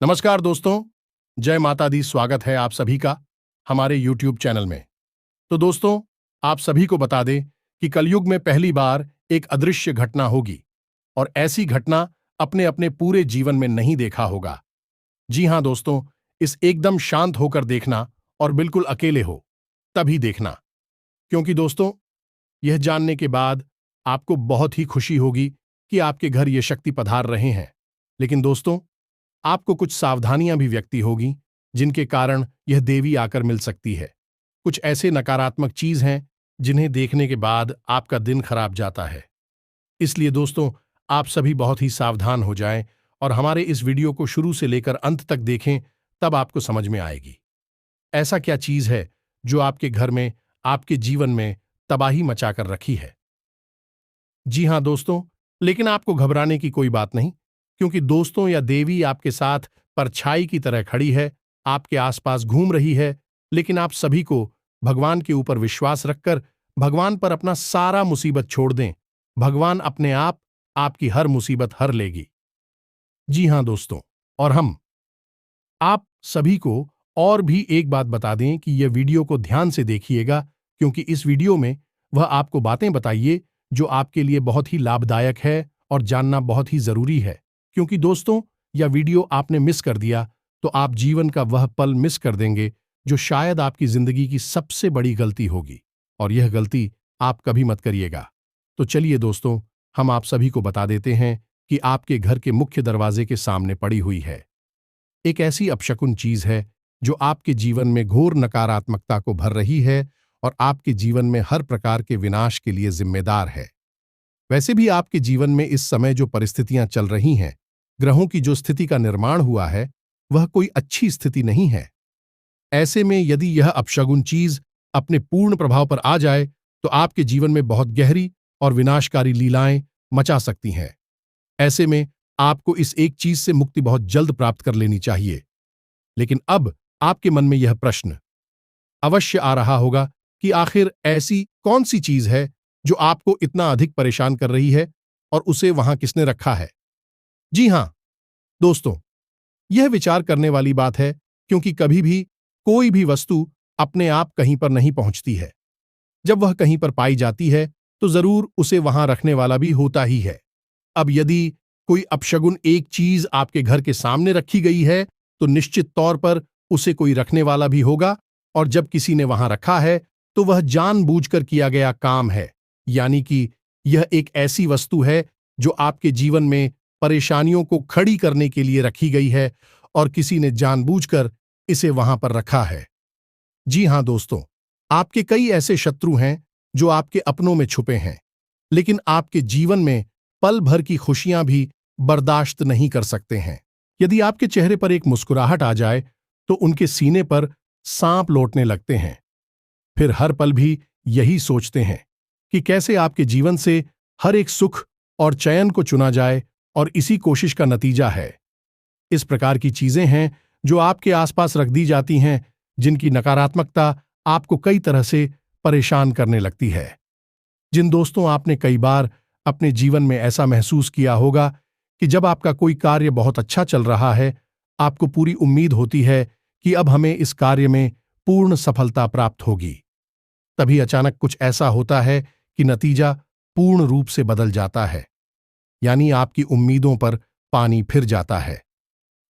नमस्कार दोस्तों, जय माता दी। स्वागत है आप सभी का हमारे YouTube चैनल में। तो दोस्तों, आप सभी को बता दें कि कलयुग में पहली बार एक अदृश्य घटना होगी और ऐसी घटना अपने अपने पूरे जीवन में नहीं देखा होगा। जी हां दोस्तों, इस एकदम शांत होकर देखना और बिल्कुल अकेले हो तभी देखना, क्योंकि दोस्तों यह जानने के बाद आपको बहुत ही खुशी होगी कि आपके घर ये शक्ति पधार रहे हैं। लेकिन दोस्तों, आपको कुछ सावधानियां भी व्यक्ति होगी जिनके कारण यह देवी आकर मिल सकती है। कुछ ऐसे नकारात्मक चीज हैं जिन्हें देखने के बाद आपका दिन खराब जाता है। इसलिए दोस्तों, आप सभी बहुत ही सावधान हो जाएं और हमारे इस वीडियो को शुरू से लेकर अंत तक देखें, तब आपको समझ में आएगी ऐसा क्या चीज है जो आपके घर में, आपके जीवन में तबाही मचाकर रखी है। जी हां दोस्तों, लेकिन आपको घबराने की कोई बात नहीं, क्योंकि दोस्तों या देवी आपके साथ परछाई की तरह खड़ी है, आपके आसपास घूम रही है। लेकिन आप सभी को भगवान के ऊपर विश्वास रखकर भगवान पर अपना सारा मुसीबत छोड़ दें। भगवान अपने आप आपकी हर मुसीबत हर लेगी। जी हां दोस्तों, और हम आप सभी को और भी एक बात बता दें कि यह वीडियो को ध्यान से देखिएगा, क्योंकि इस वीडियो में वह आपको बातें बताइए जो आपके लिए बहुत ही लाभदायक है और जानना बहुत ही जरूरी है। क्योंकि दोस्तों, यह वीडियो आपने मिस कर दिया तो आप जीवन का वह पल मिस कर देंगे जो शायद आपकी जिंदगी की सबसे बड़ी गलती होगी, और यह गलती आप कभी मत करिएगा। तो चलिए दोस्तों, हम आप सभी को बता देते हैं कि आपके घर के मुख्य दरवाजे के सामने पड़ी हुई है एक ऐसी अपशकुन चीज है जो आपके जीवन में घोर नकारात्मकता को भर रही है और आपके जीवन में हर प्रकार के विनाश के लिए जिम्मेदार है। वैसे भी आपके जीवन में इस समय जो परिस्थितियां चल रही हैं, ग्रहों की जो स्थिति का निर्माण हुआ है, वह कोई अच्छी स्थिति नहीं है। ऐसे में यदि यह अपशगुन चीज अपने पूर्ण प्रभाव पर आ जाए तो आपके जीवन में बहुत गहरी और विनाशकारी लीलाएं मचा सकती हैं। ऐसे में आपको इस एक चीज से मुक्ति बहुत जल्द प्राप्त कर लेनी चाहिए। लेकिन अब आपके मन में यह प्रश्न अवश्य आ रहा होगा कि आखिर ऐसी कौन सी चीज है जो आपको इतना अधिक परेशान कर रही है और उसे वहां किसने रखा है। जी हां दोस्तों, यह विचार करने वाली बात है, क्योंकि कभी भी कोई भी वस्तु अपने आप कहीं पर नहीं पहुंचती है। जब वह कहीं पर पाई जाती है तो जरूर उसे वहां रखने वाला भी होता ही है। अब यदि कोई अपशगुन एक चीज आपके घर के सामने रखी गई है तो निश्चित तौर पर उसे कोई रखने वाला भी होगा, और जब किसी ने वहां रखा है तो वह जानबूझकर किया गया काम है। यानी कि यह एक ऐसी वस्तु है जो आपके जीवन में परेशानियों को खड़ी करने के लिए रखी गई है और किसी ने जानबूझकर इसे वहां पर रखा है। जी हां दोस्तों, आपके कई ऐसे शत्रु हैं जो आपके अपनों में छुपे हैं, लेकिन आपके जीवन में पल भर की खुशियां भी बर्दाश्त नहीं कर सकते हैं। यदि आपके चेहरे पर एक मुस्कुराहट आ जाए तो उनके सीने पर सांप लौटने लगते हैं। फिर हर पल भी यही सोचते हैं कि कैसे आपके जीवन से हर एक सुख और चयन को चुना जाए, और इसी कोशिश का नतीजा है। इस प्रकार की चीजें हैं जो आपके आसपास रख दी जाती हैं, जिनकी नकारात्मकता आपको कई तरह से परेशान करने लगती है। जिन दोस्तों, आपने कई बार अपने जीवन में ऐसा महसूस किया होगा कि जब आपका कोई कार्य बहुत अच्छा चल रहा है, आपको पूरी उम्मीद होती है कि अब हमें इस कार्य में पूर्ण सफलता प्राप्त होगी। तभी अचानक कुछ ऐसा होता है कि नतीजा पूर्ण रूप से बदल जाता है। यानी आपकी उम्मीदों पर पानी फिर जाता है।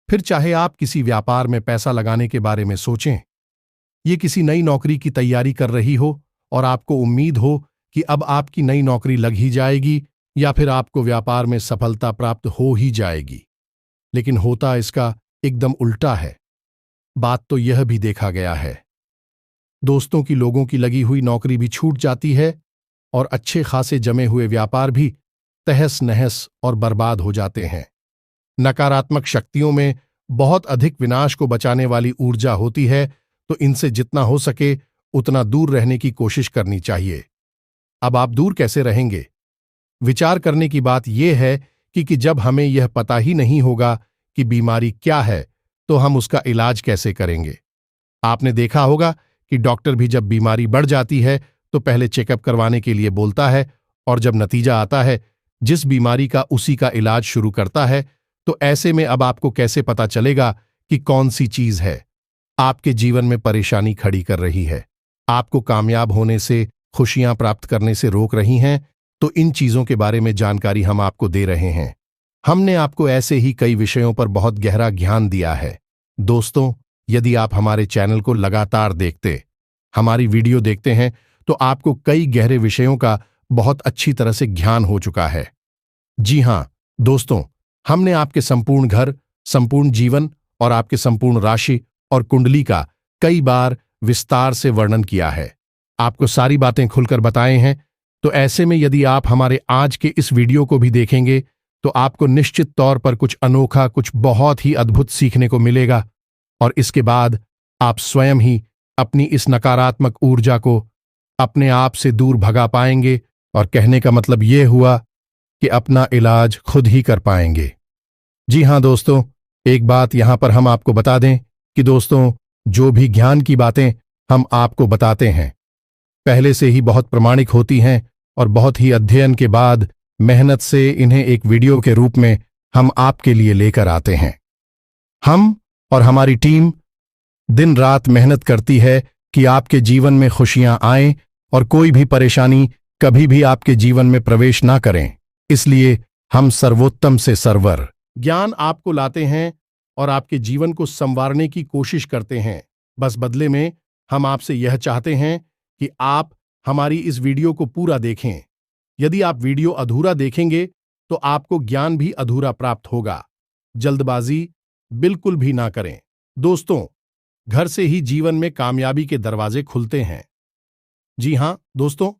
फिर चाहे आप किसी व्यापार में पैसा लगाने के बारे में सोचें, ये किसी नई नौकरी की तैयारी कर रही हो और आपको उम्मीद हो कि अब आपकी नई नौकरी लग ही जाएगी, या फिर आपको व्यापार में सफलता प्राप्त हो ही जाएगी। लेकिन होता इसका एकदम उल्टा है। बात तो यह भी देखा गया है, दोस्तों की लोगों की लगी हुई नौकरी भी छूट जाती है और अच्छे खासे जमे हुए व्यापार भी तहस नहस और बर्बाद हो जाते हैं। नकारात्मक शक्तियों में बहुत अधिक विनाश को बचाने वाली ऊर्जा होती है, तो इनसे जितना हो सके उतना दूर रहने की कोशिश करनी चाहिए। अब आप दूर कैसे रहेंगे? विचार करने की बात यह है कि जब हमें यह पता ही नहीं होगा कि बीमारी क्या है, तो हम उसका इलाज कैसे करेंगे। आपने देखा होगा कि डॉक्टर भी जब बीमारी बढ़ जाती है तो पहले चेकअप करवाने के लिए बोलता है, और जब नतीजा आता है जिस बीमारी का उसी का इलाज शुरू करता है, तो ऐसे में अब आपको कैसे पता चलेगा कि कौन सी चीज है आपके जीवन में परेशानी खड़ी कर रही है, आपको कामयाब होने से, खुशियां प्राप्त करने से रोक रही हैं? तो इन चीजों के बारे में जानकारी हम आपको दे रहे हैं। हमने आपको ऐसे ही कई विषयों पर बहुत गहरा ज्ञान दिया है। दोस्तों, यदि आप हमारे चैनल को लगातार देखते, हमारी वीडियो देखते हैं, तो आपको कई गहरे विषयों का बहुत अच्छी तरह से ज्ञान हो चुका है। जी हां दोस्तों, हमने आपके संपूर्ण घर, संपूर्ण जीवन और आपके संपूर्ण राशि और कुंडली का कई बार विस्तार से वर्णन किया है, आपको सारी बातें खुलकर बताए हैं। तो ऐसे में यदि आप हमारे आज के इस वीडियो को भी देखेंगे तो आपको निश्चित तौर पर कुछ अनोखा, कुछ बहुत ही अद्भुत सीखने को मिलेगा। और इसके बाद आप स्वयं ही अपनी इस नकारात्मक ऊर्जा को अपने आप से दूर भगा पाएंगे, और कहने का मतलब यह हुआ कि अपना इलाज खुद ही कर पाएंगे। जी हां दोस्तों, एक बात यहां पर हम आपको बता दें कि दोस्तों, जो भी ज्ञान की बातें हम आपको बताते हैं पहले से ही बहुत प्रमाणिक होती हैं, और बहुत ही अध्ययन के बाद मेहनत से इन्हें एक वीडियो के रूप में हम आपके लिए लेकर आते हैं। हम और हमारी टीम दिन रात मेहनत करती है कि आपके जीवन में खुशियां आएं और कोई भी परेशानी कभी भी आपके जीवन में प्रवेश ना करें। इसलिए हम सर्वोत्तम से सर्वर ज्ञान आपको लाते हैं और आपके जीवन को संवारने की कोशिश करते हैं। बस बदले में हम आपसे यह चाहते हैं कि आप हमारी इस वीडियो को पूरा देखें। यदि आप वीडियो अधूरा देखेंगे तो आपको ज्ञान भी अधूरा प्राप्त होगा। जल्दबाजी बिल्कुल भी ना करें। दोस्तों, घर से ही जीवन में कामयाबी के दरवाजे खुलते हैं। जी हां दोस्तों,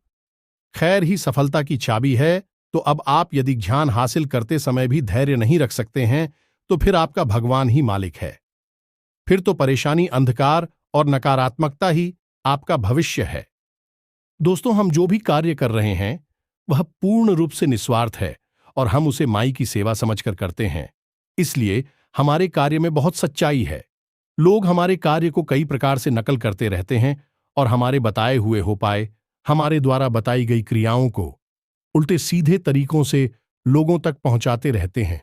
खैर ही सफलता की चाबी है। तो अब आप यदि ज्ञान हासिल करते समय भी धैर्य नहीं रख सकते हैं तो फिर आपका भगवान ही मालिक है। फिर तो परेशानी, अंधकार और नकारात्मकता ही आपका भविष्य है। दोस्तों, हम जो भी कार्य कर रहे हैं वह पूर्ण रूप से निस्वार्थ है और हम उसे माई की सेवा समझकर करते हैं। इसलिए हमारे कार्य में बहुत सच्चाई है। लोग हमारे कार्य को कई प्रकार से नकल करते रहते हैं और हमारे बताए हुए हो पाए, हमारे द्वारा बताई गई क्रियाओं को उल्टे सीधे तरीकों से लोगों तक पहुंचाते रहते हैं।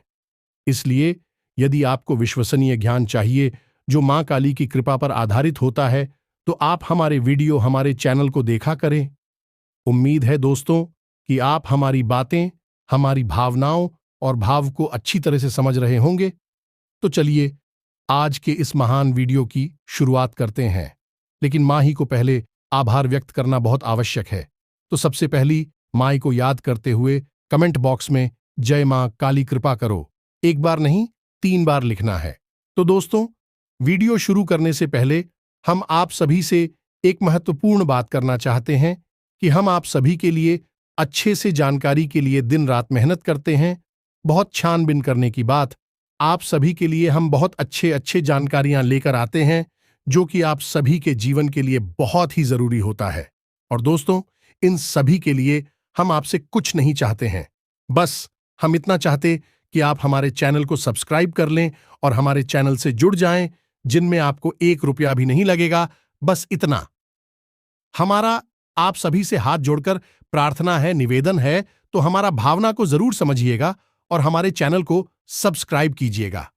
इसलिए यदि आपको विश्वसनीय ज्ञान चाहिए जो मां काली की कृपा पर आधारित होता है, तो आप हमारे वीडियो, हमारे चैनल को देखा करें। उम्मीद है दोस्तों कि आप हमारी बातें, हमारी भावनाओं और भाव को अच्छी तरह से समझ रहे होंगे। तो चलिए आज के इस महान वीडियो की शुरुआत करते हैं। लेकिन मां ही को पहले आभार व्यक्त करना बहुत आवश्यक है। तो सबसे पहली माई को याद करते हुए कमेंट बॉक्स में जय मां काली कृपा करो एक बार नहीं 3 बार लिखना है। तो दोस्तों, वीडियो शुरू करने से पहले हम आप सभी से एक महत्वपूर्ण बात करना चाहते हैं कि हम आप सभी के लिए अच्छे से जानकारी के लिए दिन रात मेहनत करते हैं। बहुत छानबीन करने की बात, आप सभी के लिए हम बहुत अच्छे जानकारियां लेकर आते हैं जो कि आप सभी के जीवन के लिए बहुत ही जरूरी होता है। और दोस्तों, इन सभी के लिए हम आपसे कुछ नहीं चाहते हैं, बस हम इतना चाहते कि आप हमारे चैनल को सब्सक्राइब कर लें और हमारे चैनल से जुड़ जाएं, जिनमें आपको 1 रुपया भी नहीं लगेगा। बस इतना हमारा आप सभी से हाथ जोड़कर प्रार्थना है, निवेदन है। तो हमारा भावना को जरूर समझिएगा और हमारे चैनल को सब्सक्राइब कीजिएगा।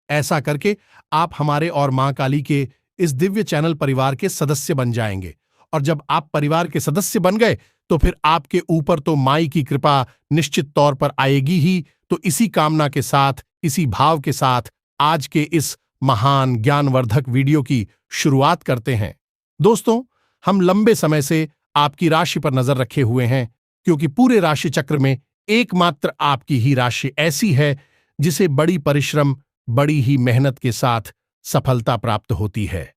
ऐसा करके आप हमारे और मां काली के इस दिव्य चैनल परिवार के सदस्य बन जाएंगे। और जब आप परिवार के सदस्य बन गए तो फिर आपके ऊपर तो माई की कृपा निश्चित तौर पर आएगी ही। तो इसी कामना के साथ, इसी भाव के साथ आज के इस महान ज्ञानवर्धक वीडियो की शुरुआत करते हैं। दोस्तों, हम लंबे समय से आपकी राशि पर नजर रखे हुए हैं, क्योंकि पूरे राशि चक्र में एकमात्र आपकी ही राशि ऐसी है जिसे बड़ी परिश्रम, बड़ी ही मेहनत के साथ सफलता प्राप्त होती है।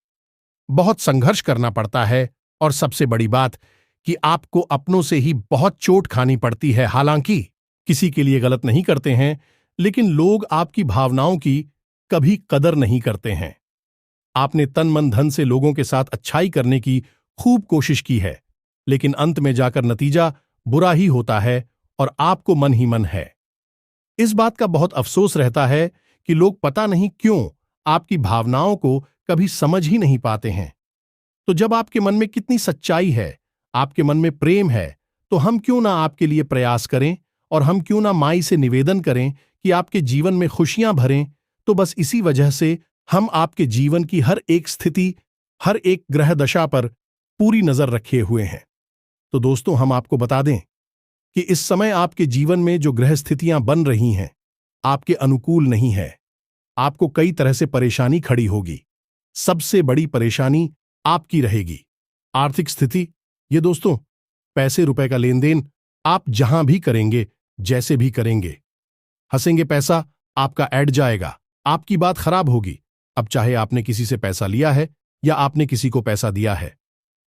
बहुत संघर्ष करना पड़ता है और सबसे बड़ी बात कि आपको अपनों से ही बहुत चोट खानी पड़ती है। हालांकि किसी के लिए गलत नहीं करते हैं, लेकिन लोग आपकी भावनाओं की कभी कदर नहीं करते हैं। आपने तन मन धन से लोगों के साथ अच्छाई करने की खूब कोशिश की है, लेकिन अंत में जाकर नतीजा बुरा ही होता है और आपको मन ही मन है। इस बात का बहुत अफसोस रहता है कि लोग पता नहीं क्यों आपकी भावनाओं को कभी समझ ही नहीं पाते हैं। तो जब आपके मन में कितनी सच्चाई है, आपके मन में प्रेम है, तो हम क्यों ना आपके लिए प्रयास करें और हम क्यों ना माई से निवेदन करें कि आपके जीवन में खुशियां भरें, तो बस इसी वजह से हम आपके जीवन की हर एक स्थिति, हर एक ग्रह दशा पर पूरी नजर रखे हुए हैं। तो दोस्तों, हम आपको बता दें कि इस समय आपके जीवन में जो ग्रह स्थितियां बन रही हैं, आपके अनुकूल नहीं है। आपको कई तरह से परेशानी खड़ी होगी। सबसे बड़ी परेशानी आपकी रहेगी आर्थिक स्थिति। ये दोस्तों, पैसे रुपए का लेन देन आप जहां भी करेंगे, जैसे भी करेंगे, हंसेंगे पैसा आपका ऐड जाएगा, आपकी बात खराब होगी। अब चाहे आपने किसी से पैसा लिया है या आपने किसी को पैसा दिया है,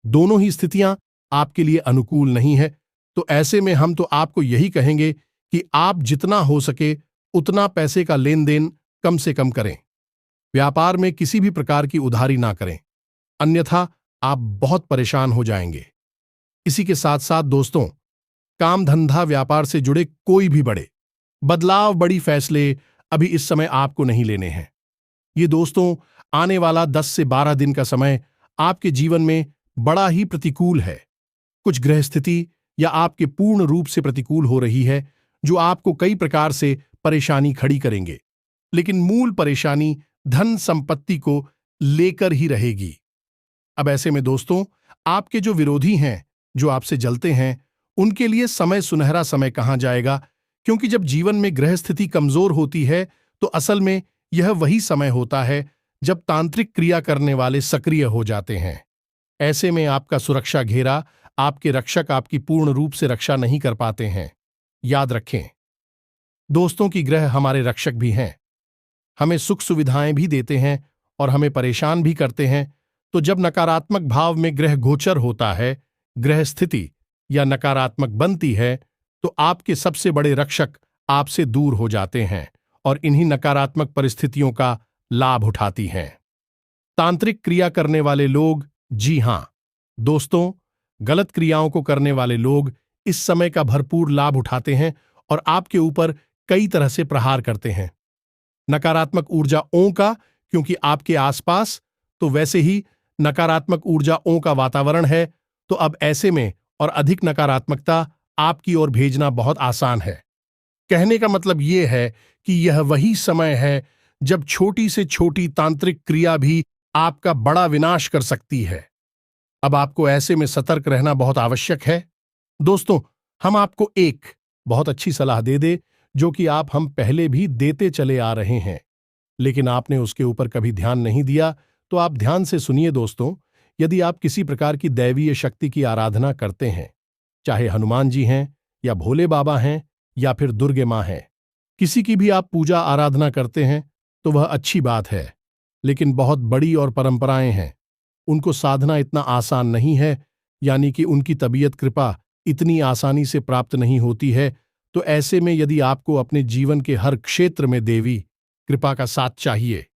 दोनों ही स्थितियां आपके लिए अनुकूल नहीं है। तो ऐसे में हम तो आपको यही कहेंगे कि आप जितना हो सके उतना पैसे का लेन देन कम से कम करें। व्यापार में किसी भी प्रकार की उधारी ना करें, अन्यथा आप बहुत परेशान हो जाएंगे। इसी के साथ साथ दोस्तों, काम धंधा व्यापार से जुड़े कोई भी बड़े बदलाव, बड़ी फैसले अभी इस समय आपको नहीं लेने हैं। ये दोस्तों, आने वाला 10 से 12 दिन का समय आपके जीवन में बड़ा ही प्रतिकूल है। कुछ ग्रह स्थिति या आपके पूर्ण रूप से प्रतिकूल हो रही है, जो आपको कई प्रकार से परेशानी खड़ी करेंगे। लेकिन मूल परेशानी धन संपत्ति को लेकर ही रहेगी। अब ऐसे में दोस्तों, आपके जो विरोधी हैं, जो आपसे जलते हैं, उनके लिए समय सुनहरा समय कहाँ जाएगा, क्योंकि जब जीवन में ग्रह स्थिति कमजोर होती है तो असल में यह वही समय होता है जब तांत्रिक क्रिया करने वाले सक्रिय हो जाते हैं। ऐसे में आपका सुरक्षा घेरा, आपके रक्षक आपकी पूर्ण रूप से रक्षा नहीं कर पाते हैं। याद रखें दोस्तों कि ग्रह हमारे रक्षक भी हैं, हमें सुख सुविधाएं भी देते हैं और हमें परेशान भी करते हैं। तो जब नकारात्मक भाव में ग्रह गोचर होता है, ग्रह स्थिति या नकारात्मक बनती है, तो आपके सबसे बड़े रक्षक आपसे दूर हो जाते हैं और इन्हीं नकारात्मक परिस्थितियों का लाभ उठाती हैं तांत्रिक क्रिया करने वाले लोग। जी हां दोस्तों, गलत क्रियाओं को करने वाले लोग इस समय का भरपूर लाभ उठाते हैं और आपके ऊपर कई तरह से प्रहार करते हैं। नकारात्मक ऊर्जाओं का, क्योंकि आपके आसपास तो वैसे ही नकारात्मक ऊर्जाओं का वातावरण है, तो अब ऐसे में और अधिक नकारात्मकता आपकी ओर भेजना बहुत आसान है। कहने का मतलब यह है कि यह वही समय है जब छोटी से छोटी तांत्रिक क्रिया भी आपका बड़ा विनाश कर सकती है। अब आपको ऐसे में सतर्क रहना बहुत आवश्यक है। दोस्तों, हम आपको एक बहुत अच्छी सलाह दे जो कि हम पहले भी देते चले आ रहे हैं, लेकिन आपने उसके ऊपर कभी ध्यान नहीं दिया। तो आप ध्यान से सुनिए दोस्तों। यदि आप किसी प्रकार की दैवीय शक्ति की आराधना करते हैं, चाहे हनुमान जी हैं या भोले बाबा हैं या फिर दुर्गे मां हैं, किसी की भी आप पूजा आराधना करते हैं, तो वह अच्छी बात है। लेकिन बहुत बड़ी और परंपराएं हैं, उनको साधना इतना आसान नहीं है, यानी कि उनकी तबीयत कृपा इतनी आसानी से प्राप्त नहीं होती है। तो ऐसे में यदि आपको अपने जीवन के हर क्षेत्र में देवी कृपा का साथ चाहिए,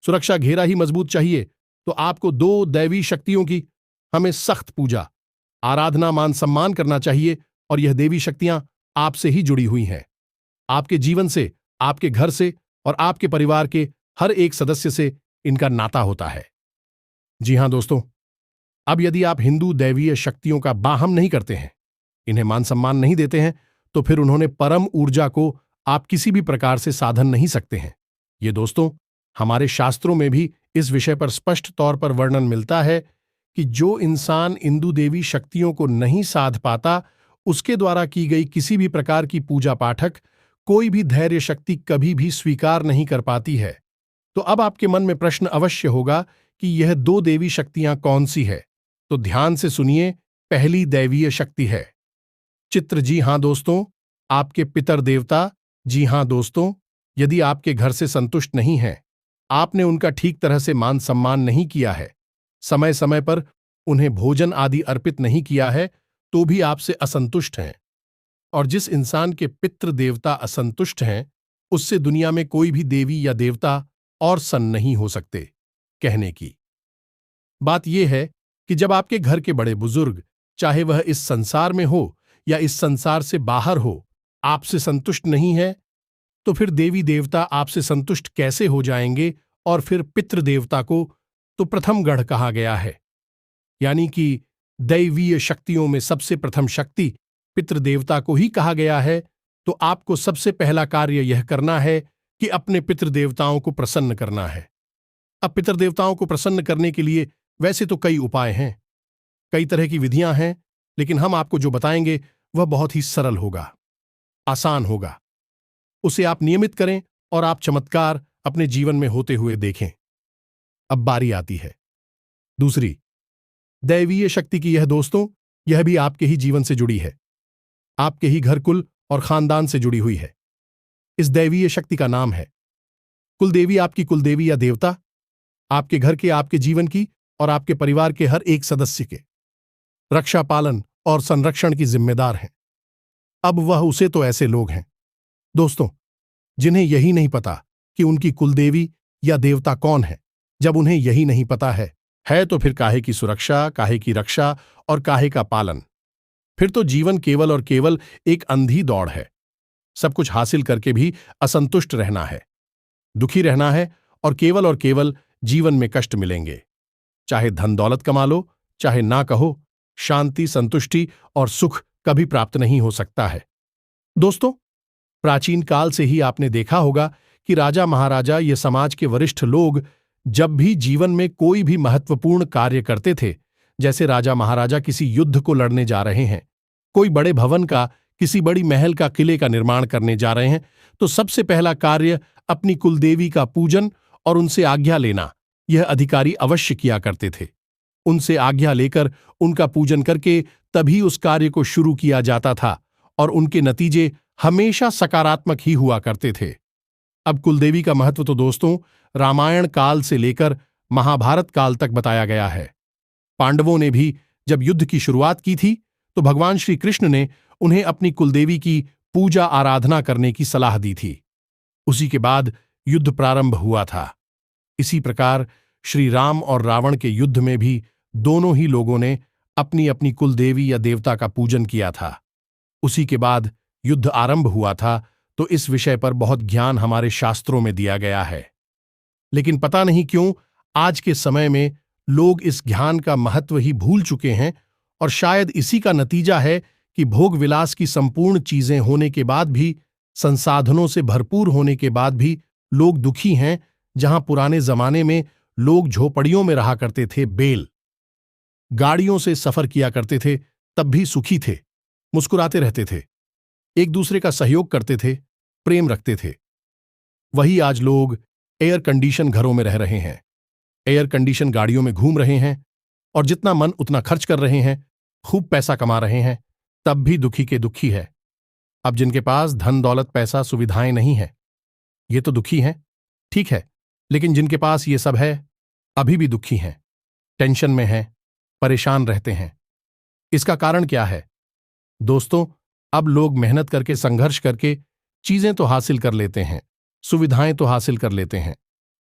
सुरक्षा घेरा ही मजबूत चाहिए, तो आपको दो दैवी शक्तियों की हमें सख्त पूजा, आराधना, मान सम्मान करना चाहिए। और यह देवी शक्तियां आपसे ही जुड़ी हुई हैं, आपके जीवन से, आपके घर से और आपके परिवार के हर एक सदस्य से इनका नाता होता है। जी हां दोस्तों, अब यदि आप हिंदू दैवीय शक्तियों का बाहम नहीं करते हैं, इन्हें मान सम्मान नहीं देते हैं, तो फिर उन्होंने परम ऊर्जा को आप किसी भी प्रकार से साधन नहीं सकते हैं। ये दोस्तों, हमारे शास्त्रों में भी इस विषय पर स्पष्ट तौर पर वर्णन मिलता है कि जो इंसान इंदु देवी शक्तियों को नहीं साध पाता, उसके द्वारा की गई किसी भी प्रकार की पूजा पाठक कोई भी धैर्य शक्ति कभी भी स्वीकार नहीं कर पाती है। तो अब आपके मन में प्रश्न अवश्य होगा कि यह दो देवी शक्तियां कौन सी है। तो ध्यान से सुनिए। पहली दैवीय शक्ति है चित्र। जी हां दोस्तों, आपके पितर देवता। जी हां दोस्तों, यदि आपके घर से संतुष्ट नहीं हैं, आपने उनका ठीक तरह से मान सम्मान नहीं किया है, समय समय पर उन्हें भोजन आदि अर्पित नहीं किया है, तो भी आपसे असंतुष्ट हैं। और जिस इंसान के पितृ देवता असंतुष्ट हैं, उससे दुनिया में कोई भी देवी या देवता और सन्न नहीं हो सकते। कहने की बात यह है कि जब आपके घर के बड़े बुजुर्ग, चाहे वह इस संसार में हो या इस संसार से बाहर हो, आपसे संतुष्ट नहीं है, तो फिर देवी देवता आपसे संतुष्ट कैसे हो जाएंगे। और फिर पितृदेवता को तो प्रथम गढ़ कहा गया है, यानी कि दैवीय शक्तियों में सबसे प्रथम शक्ति पितृदेवता को ही कहा गया है। तो आपको सबसे पहला कार्य यह करना है कि अपने पितृदेवताओं को प्रसन्न करना है। अब पितृदेवताओं को प्रसन्न करने के लिए वैसे तो कई उपाय हैं, कई तरह की विधियां हैं, लेकिन हम आपको जो बताएंगे वह बहुत ही सरल होगा, आसान होगा। उसे आप नियमित करें और आप चमत्कार अपने जीवन में होते हुए देखें। अब बारी आती है दूसरी, दैवीय शक्ति की। यह दोस्तों, यह भी आपके ही जीवन से जुड़ी है, आपके ही घर कुल और खानदान से जुड़ी हुई है। इस दैवीय शक्ति का नाम है कुलदेवी। आपकी कुलदेवी या देवता आपके घर के, आपके जीवन की और आपके परिवार के हर एक सदस्य के रक्षा, पालन और संरक्षण की जिम्मेदार है। अब वह उसे तो ऐसे लोग हैं दोस्तों जिन्हें यही नहीं पता कि उनकी कुलदेवी या देवता कौन है। जब उन्हें यही नहीं पता है तो फिर काहे की सुरक्षा, काहे की रक्षा और काहे का पालन। फिर तो जीवन केवल और केवल एक अंधी दौड़ है। सब कुछ हासिल करके भी असंतुष्ट रहना है, दुखी रहना है और केवल जीवन में कष्ट मिलेंगे। चाहे धन दौलत कमा लो, चाहे ना कहो, शांति, संतुष्टि और सुख कभी प्राप्त नहीं हो सकता है। दोस्तों, प्राचीन काल से ही आपने देखा होगा कि राजा महाराजा, ये समाज के वरिष्ठ लोग, जब भी जीवन में कोई भी महत्वपूर्ण कार्य करते थे, जैसे राजा महाराजा किसी युद्ध को लड़ने जा रहे हैं, कोई बड़े भवन का, किसी बड़ी महल का, किले का निर्माण करने जा रहे हैं, तो सबसे पहला कार्य अपनी कुलदेवी का पूजन और उनसे आज्ञा लेना यह अधिकारी अवश्य किया करते थे। उनसे आज्ञा लेकर, उनका पूजन करके तभी उस कार्य को शुरू किया जाता था और उनके नतीजे हमेशा सकारात्मक ही हुआ करते थे। अब कुलदेवी का महत्व तो दोस्तों रामायण काल से लेकर महाभारत काल तक बताया गया है। पांडवों ने भी जब युद्ध की शुरुआत की थी तो भगवान श्री कृष्ण ने उन्हें अपनी कुलदेवी की पूजा आराधना करने की सलाह दी थी। उसी के बाद युद्ध प्रारंभ हुआ था। इसी प्रकार श्री राम और रावण के युद्ध में भी दोनों ही लोगों ने अपनी अपनी कुलदेवी या देवता का पूजन किया था। उसी के बाद युद्ध आरंभ हुआ था। तो इस विषय पर बहुत ज्ञान हमारे शास्त्रों में दिया गया है, लेकिन पता नहीं क्यों आज के समय में लोग इस ज्ञान का महत्व ही भूल चुके हैं और शायद इसी का नतीजा है कि भोग विलास की संपूर्ण चीजें होने के बाद भी, संसाधनों से भरपूर होने के बाद भी लोग दुखी हैं। जहां पुराने जमाने में लोग झोपड़ियों में रहा करते थे, बैल गाड़ियों से सफर किया करते थे, तब भी सुखी थे, मुस्कुराते रहते थे, एक दूसरे का सहयोग करते थे, प्रेम रखते थे। वही आज लोग एयर कंडीशन घरों में रह रहे हैं, एयर कंडीशन गाड़ियों में घूम रहे हैं और जितना मन उतना खर्च कर रहे हैं, खूब पैसा कमा रहे हैं, तब भी दुखी के दुखी है। अब जिनके पास धन दौलत पैसा सुविधाएं नहीं है, ये तो दुखी हैं, ठीक है, लेकिन जिनके पास ये सब है अभी भी दुखी हैं, टेंशन में हैं, परेशान रहते हैं। इसका कारण क्या है दोस्तों? अब लोग मेहनत करके, संघर्ष करके चीजें तो हासिल कर लेते हैं, सुविधाएं तो हासिल कर लेते हैं,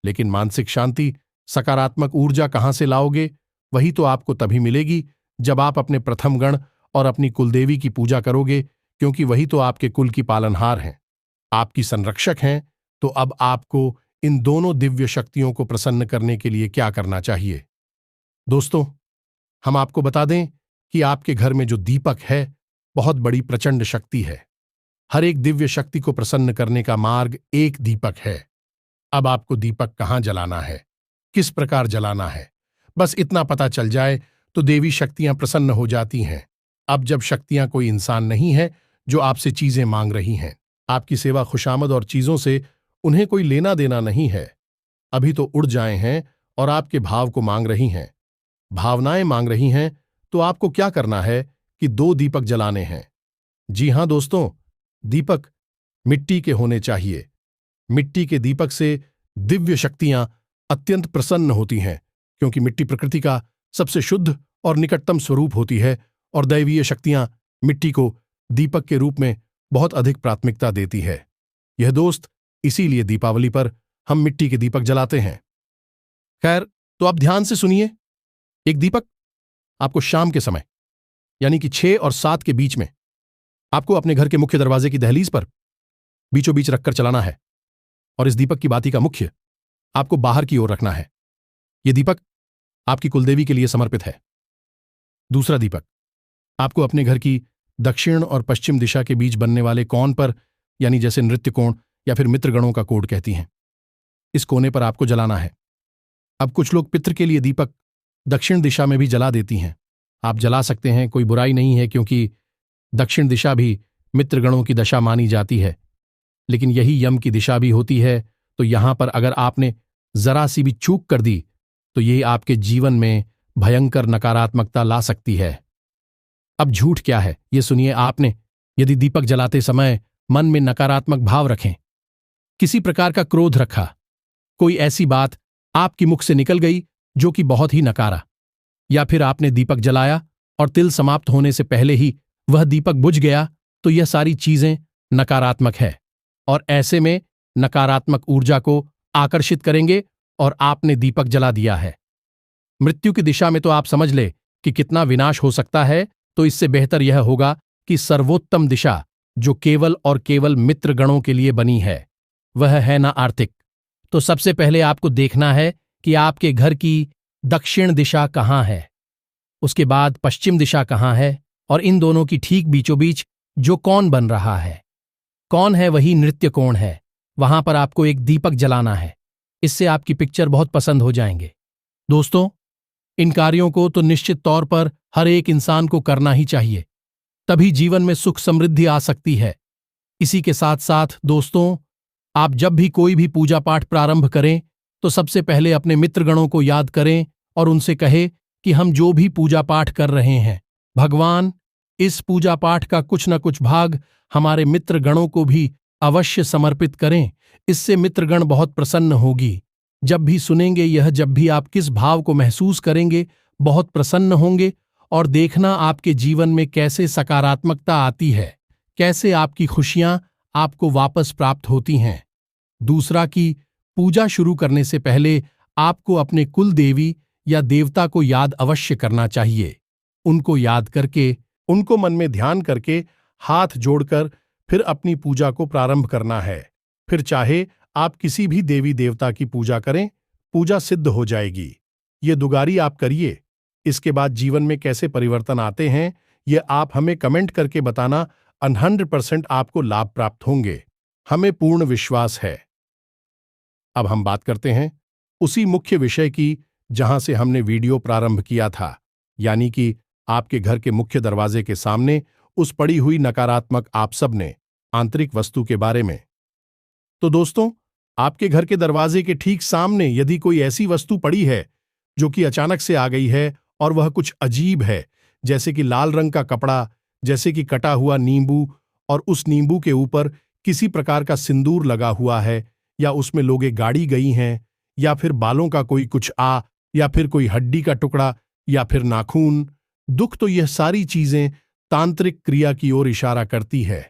लेकिन मानसिक शांति, सकारात्मक ऊर्जा कहां से लाओगे? वही तो आपको तभी मिलेगी जब आप अपने प्रथम गण और अपनी कुलदेवी की पूजा करोगे, क्योंकि वही तो आपके कुल की पालनहार हैं, आपकी संरक्षक हैं। तो अब आपको इन दोनों दिव्य शक्तियों को प्रसन्न करने के लिए क्या करना चाहिए? दोस्तों, हम आपको बता दें कि आपके घर में जो दीपक है बहुत बड़ी प्रचंड शक्ति है। हर एक दिव्य शक्ति को प्रसन्न करने का मार्ग एक दीपक है। अब आपको दीपक कहां जलाना है, किस प्रकार जलाना है, बस इतना पता चल जाए तो देवी शक्तियां प्रसन्न हो जाती हैं। अब जब शक्तियां कोई इंसान नहीं है जो आपसे चीजें मांग रही हैं, आपकी सेवा खुशामद और चीजों से उन्हें कोई लेना देना नहीं है, अभी तो उड़ जाए हैं और आपके भाव को मांग रही हैं, भावनाएं मांग रही हैं, तो आपको क्या करना है कि 2 दीपक जलाने हैं। जी हां दोस्तों, दीपक मिट्टी के होने चाहिए। मिट्टी के दीपक से दिव्य शक्तियां अत्यंत प्रसन्न होती हैं, क्योंकि मिट्टी प्रकृति का सबसे शुद्ध और निकटतम स्वरूप होती है और दैवीय शक्तियां मिट्टी को दीपक के रूप में बहुत अधिक प्राथमिकता देती है। यह दोस्त, इसीलिए दीपावली पर हम मिट्टी के दीपक जलाते हैं। खैर, तो आप ध्यान से सुनिए। एक दीपक आपको शाम के समय यानी कि 6 और 7 के बीच में आपको अपने घर के मुख्य दरवाजे की दहलीज पर बीचों बीच रखकर चलाना है और इस दीपक की बाती का मुख्य आपको बाहर की ओर रखना है। यह दीपक आपकी कुलदेवी के लिए समर्पित है। दूसरा दीपक आपको अपने घर की दक्षिण और पश्चिम दिशा के बीच बनने वाले कोण पर यानी जैसे नृत्य कोण या फिर मित्रगणों का कोड कहती हैं। इस कोने पर आपको जलाना है। अब कुछ लोग पितृ के लिए दीपक दक्षिण दिशा में भी जला देती हैं। आप जला सकते हैं, कोई बुराई नहीं है, क्योंकि दक्षिण दिशा भी मित्रगणों की दशा मानी जाती है। लेकिन यही यम की दिशा भी होती है, तो यहां पर अगर आपने जरा सी भी चूक कर दी तो ये आपके जीवन में भयंकर नकारात्मकता ला सकती है। अब झूठ क्या है, ये सुनिए। आपने यदि दीपक जलाते समय मन में नकारात्मक भाव रखें, किसी प्रकार का क्रोध रखा, कोई ऐसी बात आपकी मुख से निकल गई जो कि बहुत ही नकारा, या फिर आपने दीपक जलाया और तिल समाप्त होने से पहले ही वह दीपक बुझ गया, तो यह सारी चीजें नकारात्मक है और ऐसे में नकारात्मक ऊर्जा को आकर्षित करेंगे और आपने दीपक जला दिया है। मृत्यु की दिशा में तो आप समझ ले कि कितना विनाश हो सकता है, तो इससे बेहतर यह होगा कि सर्वोत्तम दिशा जो केवल और केवल मित्रगणों के लिए बनी है, वह है ना आर्थिक। तो सबसे पहले आपको देखना है कि आपके घर की दक्षिण दिशा कहाँ है, उसके बाद पश्चिम दिशा कहाँ है, और इन दोनों की ठीक बीचों बीच जो कौन बन रहा है, कौन है वही नृत्य कोण है, वहां पर आपको एक दीपक जलाना है। इससे आपकी पिक्चर बहुत पसंद हो जाएंगे। दोस्तों, इन कार्यों को तो निश्चित तौर पर हर एक इंसान को करना ही चाहिए, तभी जीवन में सुख समृद्धि आ सकती है। इसी के साथ साथ दोस्तों, आप जब भी कोई भी पूजा पाठ प्रारंभ करें तो सबसे पहले अपने मित्रगणों को याद करें और उनसे कहे कि हम जो भी पूजा पाठ कर रहे हैं, भगवान, इस पूजा पाठ का कुछ न कुछ भाग हमारे मित्रगणों को भी अवश्य समर्पित करें। इससे मित्रगण बहुत प्रसन्न होगी। जब भी सुनेंगे यह, जब भी आप किस भाव को महसूस करेंगे, बहुत प्रसन्न होंगे और देखना आपके जीवन में कैसे सकारात्मकता आती है, कैसे आपकी खुशियां आपको वापस प्राप्त होती हैं। दूसरा कि पूजा शुरू करने से पहले आपको अपने कुल देवी या देवता को याद अवश्य करना चाहिए। उनको याद करके, उनको मन में ध्यान करके, हाथ जोड़कर फिर अपनी पूजा को प्रारंभ करना है। फिर चाहे आप किसी भी देवी देवता की पूजा करें, पूजा सिद्ध हो जाएगी। ये दुगारी आप करिए। इसके बाद जीवन में कैसे परिवर्तन आते हैं, ये आप हमें कमेंट करके बताना। 100% आपको लाभ प्राप्त होंगे, हमें पूर्ण विश्वास है। अब हम बात करते हैं उसी मुख्य विषय की जहां से हमने वीडियो प्रारंभ किया था, यानी कि आपके घर के मुख्य दरवाजे के सामने उस पड़ी हुई नकारात्मक आप सबने आंतरिक वस्तु के बारे में। तो दोस्तों, आपके घर के दरवाजे के ठीक सामने यदि कोई ऐसी वस्तु पड़ी है जो कि अचानक से आ गई है और वह कुछ अजीब है, जैसे कि लाल रंग का कपड़ा, जैसे कि कटा हुआ नींबू, और उस नींबू के ऊपर किसी प्रकार का सिंदूर लगा हुआ है, या उसमें लोगे गाड़ी गई हैं, या फिर बालों का कोई कुछ या फिर कोई हड्डी का टुकड़ा, या फिर नाखून, दुख, तो यह सारी चीजें तांत्रिक क्रिया की ओर इशारा करती है।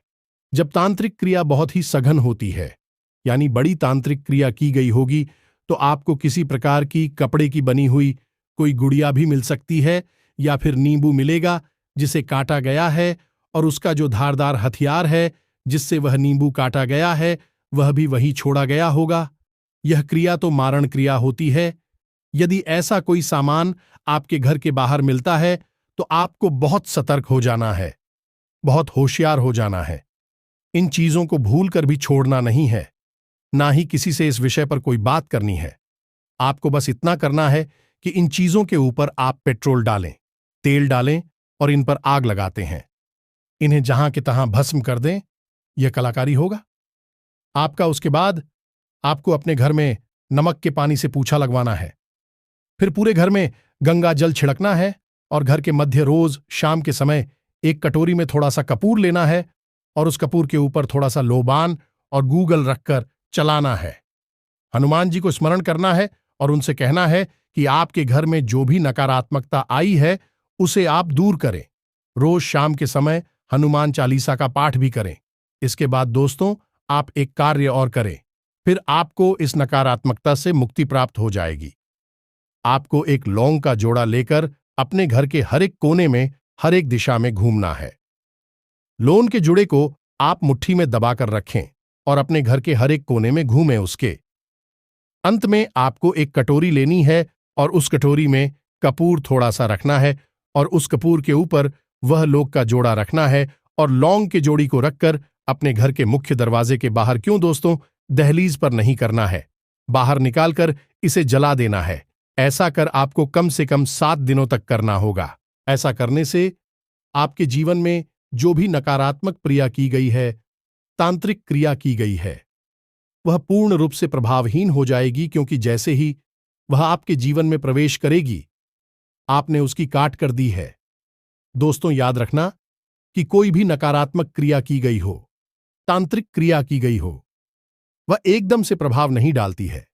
जब तांत्रिक क्रिया बहुत ही सघन होती है, यानी बड़ी तांत्रिक क्रिया की गई होगी, तो आपको किसी प्रकार की कपड़े की बनी हुई कोई गुड़िया भी मिल सकती है, या फिर नींबू मिलेगा जिसे काटा गया है, और उसका जो धारदार हथियार है जिससे वह नींबू काटा गया है, वह भी वहीं छोड़ा गया होगा। यह क्रिया तो मारण क्रिया होती है। यदि ऐसा कोई सामान आपके घर के बाहर मिलता है तो आपको बहुत सतर्क हो जाना है, बहुत होशियार हो जाना है। इन चीजों को भूल कर भी छोड़ना नहीं है, ना ही किसी से इस विषय पर कोई बात करनी है। आपको बस इतना करना है कि इन चीजों के ऊपर आप पेट्रोल डालें, तेल डालें और इन पर आग लगाते हैं। इन्हें जहां के तहां भस्म कर दें। यह कलाकारी होगा आपका। उसके बाद आपको अपने घर में नमक के पानी से पूछा लगवाना है। फिर पूरे घर में गंगा जल छिड़कना है और घर के मध्य रोज शाम के समय एक कटोरी में थोड़ा सा कपूर लेना है और उस कपूर के ऊपर थोड़ा सा लोबान और गूगल रखकर चलाना है। हनुमान जी को स्मरण करना है और उनसे कहना है कि आपके घर में जो भी नकारात्मकता आई है उसे आप दूर करें। रोज शाम के समय हनुमान चालीसा का पाठ भी करें। इसके बाद दोस्तों, आप एक कार्य और करें, फिर आपको इस नकारात्मकता से मुक्ति प्राप्त हो जाएगी। आपको एक लौंग का जोड़ा लेकर अपने घर के हर एक कोने में, हर एक दिशा में घूमना है। लौंग के जुड़े को आप मुट्ठी में दबाकर रखें और अपने घर के हर एक कोने में घूमें। उसके अंत में आपको एक कटोरी लेनी है और उस कटोरी में कपूर थोड़ा सा रखना है और उस कपूर के ऊपर वह लौंग का जोड़ा रखना है और लौंग के जोड़ी को रखकर अपने घर के मुख्य दरवाजे के बाहर क्यों दोस्तों, दहलीज पर नहीं करना है, बाहर निकालकर इसे जला देना है। ऐसा कर आपको कम से कम 7 दिनों तक करना होगा। ऐसा करने से आपके जीवन में जो भी नकारात्मक क्रिया की गई है, तांत्रिक क्रिया की गई है, वह पूर्ण रूप से प्रभावहीन हो जाएगी, क्योंकि जैसे ही वह आपके जीवन में प्रवेश करेगी, आपने उसकी काट कर दी है। दोस्तों याद रखना कि कोई भी नकारात्मक क्रिया की गई हो, तांत्रिक क्रिया की गई हो, वह एकदम से प्रभाव नहीं डालती है,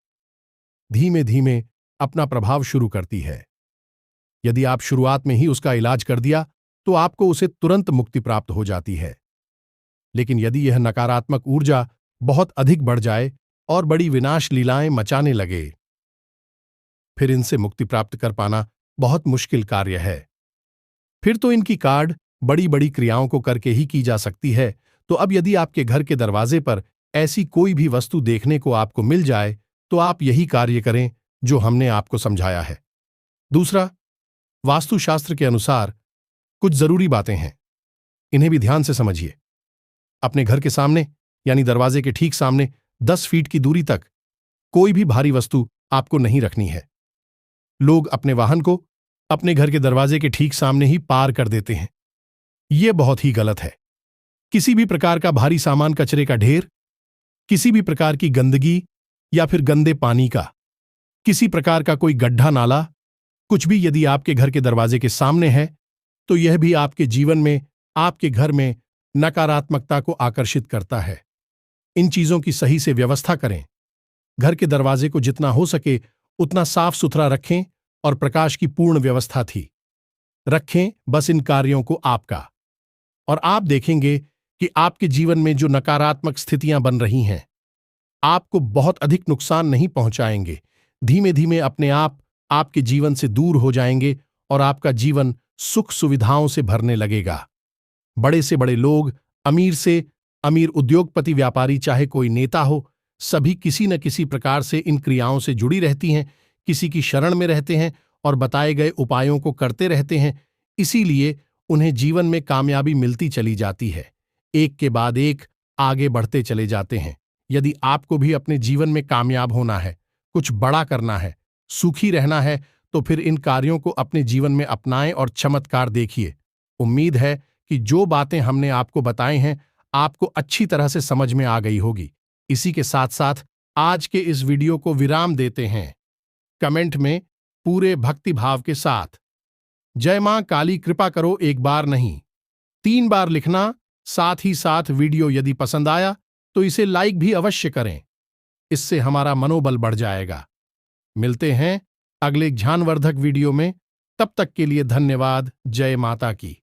धीमे धीमे अपना प्रभाव शुरू करती है। यदि आप शुरुआत में ही उसका इलाज कर दिया तो आपको उसे तुरंत मुक्ति प्राप्त हो जाती है। लेकिन यदि यह नकारात्मक ऊर्जा बहुत अधिक बढ़ जाए और बड़ी विनाश लीलाएं मचाने लगे, फिर इनसे मुक्ति प्राप्त कर पाना बहुत मुश्किल कार्य है। फिर तो इनकी काढ़ बड़ी बड़ी क्रियाओं को करके ही की जा सकती है। तो अब यदि आपके घर के दरवाजे पर ऐसी कोई भी वस्तु देखने को आपको मिल जाए तो आप यही कार्य करें जो हमने आपको समझाया है। दूसरा, वास्तुशास्त्र के अनुसार कुछ जरूरी बातें हैं, इन्हें भी ध्यान से समझिए। अपने घर के सामने यानी दरवाजे के ठीक सामने 10 फीट की दूरी तक कोई भी भारी वस्तु आपको नहीं रखनी है। लोग अपने वाहन को अपने घर के दरवाजे के ठीक सामने ही पार कर देते हैं। यह बहुत ही गलत है। किसी भी प्रकार का भारी सामान, कचरे का ढेर, किसी भी प्रकार की गंदगी या फिर गंदे पानी का, किसी प्रकार का कोई गड्ढा नाला, कुछ भी यदि आपके घर के दरवाजे के सामने है तो यह भी आपके जीवन में, आपके घर में नकारात्मकता को आकर्षित करता है। इन चीजों की सही से व्यवस्था करें। घर के दरवाजे को जितना हो सके उतना साफ सुथरा रखें और प्रकाश की पूर्ण व्यवस्था थी रखें बस इन कार्यों को आपका, और आप देखेंगे कि आपके जीवन में जो नकारात्मक स्थितियां बन रही हैं आपको बहुत अधिक नुकसान नहीं पहुंचाएंगे। धीमे धीमे अपने आप आपके जीवन से दूर हो जाएंगे और आपका जीवन सुख सुविधाओं से भरने लगेगा। बड़े से बड़े लोग, अमीर से अमीर उद्योगपति, व्यापारी, चाहे कोई नेता हो, सभी किसी न किसी प्रकार से इन क्रियाओं से जुड़ी रहती हैं, किसी की शरण में रहते हैं और बताए गए उपायों को करते रहते हैं। इसीलिए उन्हें जीवन में कामयाबी मिलती चली जाती है, एक के बाद एक आगे बढ़ते चले जाते हैं। यदि आपको भी अपने जीवन में कामयाब होना है, कुछ बड़ा करना है, सुखी रहना है, तो फिर इन कार्यों को अपने जीवन में अपनाएं और चमत्कार देखिए। उम्मीद है कि जो बातें हमने आपको बताई हैं आपको अच्छी तरह से समझ में आ गई होगी। इसी के साथ साथ आज के इस वीडियो को विराम देते हैं। कमेंट में पूरे भक्ति भाव के साथ जय मां काली कृपा करो, एक बार नहीं 3 बार लिखना। साथ ही साथ वीडियो यदि पसंद आया तो इसे लाइक भी अवश्य करें, इससे हमारा मनोबल बढ़ जाएगा। मिलते हैं अगले ज्ञानवर्धक वीडियो में, तब तक के लिए धन्यवाद। जय माता की।